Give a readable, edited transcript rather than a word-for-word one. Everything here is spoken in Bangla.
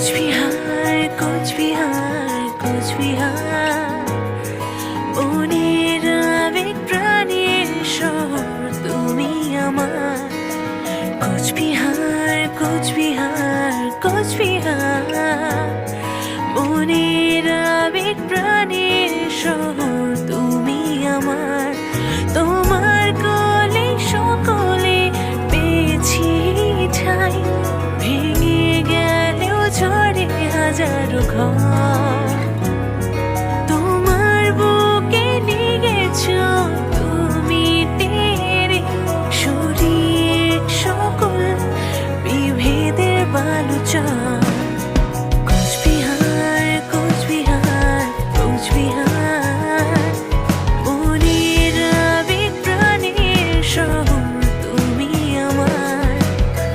কোচবিহার কোচবিহার কোচবিহার মনের আবেগ প্রাণের শহর তুমি আমার। কোচবিহার কোচবিহার কোচবিহার মনের আবেগ প্রাণের শহর তুমি আমার। তোমার কোলে সকলে পেয়েছি ঠাই, ভেঙে গেলেও ঝড়ে হাজারো ঘর। তোমার বুকে নিয়েছ তুমি টেনে শরীর সকল বিভেদের বালুচর।